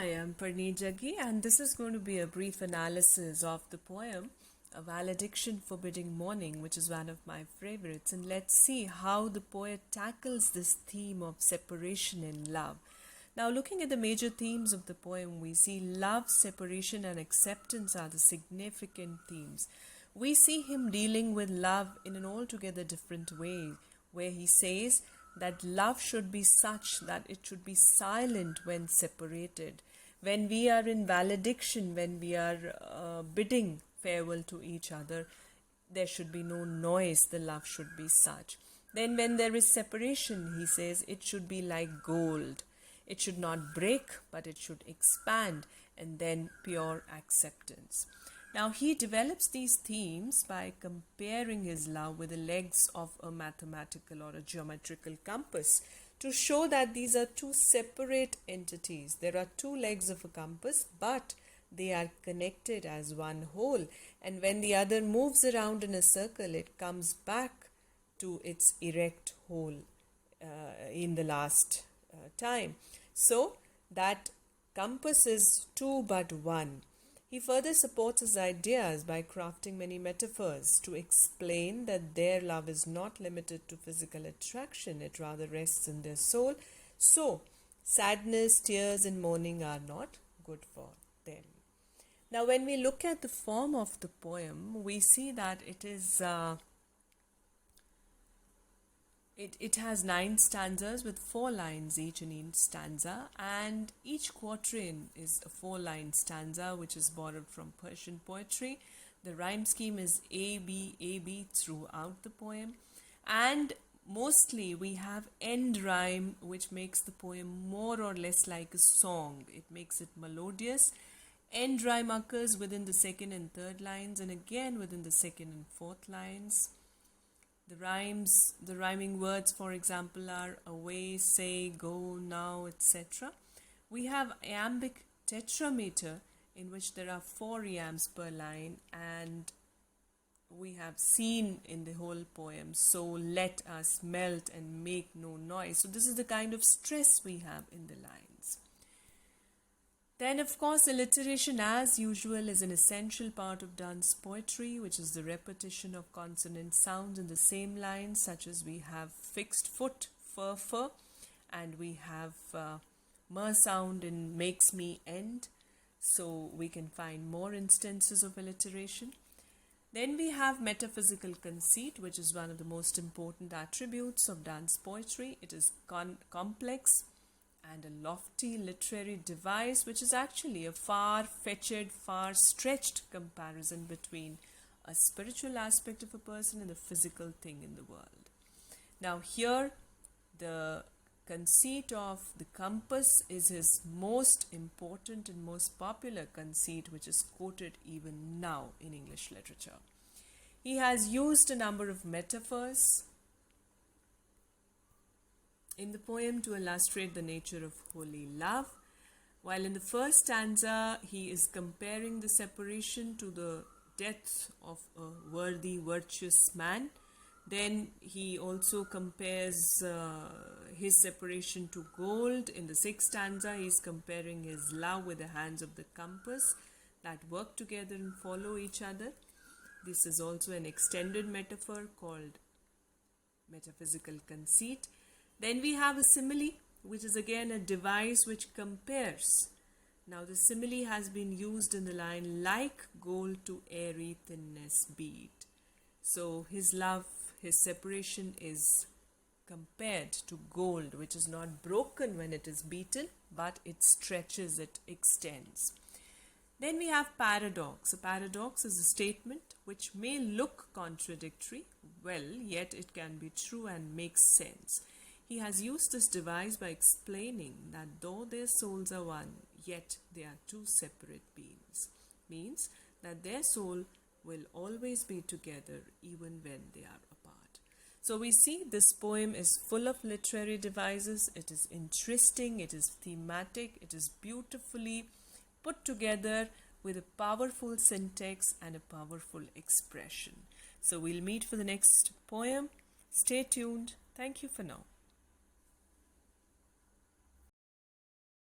Hi, I'm Parni Jaggi, and this is going to be a brief analysis of the poem A Valediction Forbidding Mourning, which is one of my favorites. And let's see how the poet tackles this theme of separation in love. Now, looking at the major themes of the poem, we see love, separation, and acceptance are the significant themes. We see him dealing with love in an altogether different way, where he says that love should be such that it should be silent when separated. When we are in valediction, when we are bidding farewell to each other, there should be no noise, the love should be such. Then when there is separation, he says it should be like gold. It should not break, but it should expand, and then pure acceptance. Now, he develops these themes by comparing his love with the legs of a mathematical or a geometrical compass to show that these are two separate entities. There are two legs of a compass, but they are connected as one whole. And when the other moves around in a circle, it comes back to its erect whole in the last time. So, that compass is two but one. He further supports his ideas by crafting many metaphors to explain that their love is not limited to physical attraction, it rather rests in their soul. So, sadness, tears, and mourning are not good for them. Now, when we look at the form of the poem, we see that it has 9 stanzas with 4 lines each in each stanza, and each quatrain is a 4-line stanza which is borrowed from Persian poetry. The rhyme scheme is A-B throughout the poem, and mostly we have end rhyme which makes the poem more or less like a song. It makes it melodious. End rhyme occurs within the second and third lines, and again within the second and fourth lines. The rhyming words, for example, are away, say, go, now, etc. We have iambic tetrameter, in which there are 4 iambs per line, and we have seen in the whole poem, so let us melt and make no noise. So this is the kind of stress we have in the lines. Then, of course, alliteration, as usual, is an essential part of dance poetry, which is the repetition of consonant sounds in the same line, such as we have fixed foot, fur, and we have mer sound in makes me end. So we can find more instances of alliteration. Then we have metaphysical conceit, which is one of the most important attributes of dance poetry. It is complex and a lofty literary device, which is actually a far-fetched, far-stretched comparison between a spiritual aspect of a person and a physical thing in the world. Now here, the conceit of the compass is his most important and most popular conceit, which is quoted even now in English literature. He has used a number of metaphors in the poem to illustrate the nature of holy love. While in the first stanza, he is comparing the separation to the death of a worthy, virtuous man. Then he also compares his separation to gold. In the 6th stanza, he is comparing his love with the hands of the compass that work together and follow each other. This is also an extended metaphor called metaphysical conceit. Then we have a simile, which is again a device which compares. Now the simile has been used in the line, like gold to airy thinness beat. So his love, his separation is compared to gold, which is not broken when it is beaten, but it stretches, it extends. Then we have paradox. A paradox is a statement which may look contradictory, yet it can be true and makes sense. He has used this device by explaining that though their souls are one, yet they are two separate beings. Means that their soul will always be together even when they are apart. So we see this poem is full of literary devices. It is interesting, it is thematic, it is beautifully put together with a powerful syntax and a powerful expression. So we'll meet for the next poem. Stay tuned. Thank you for now.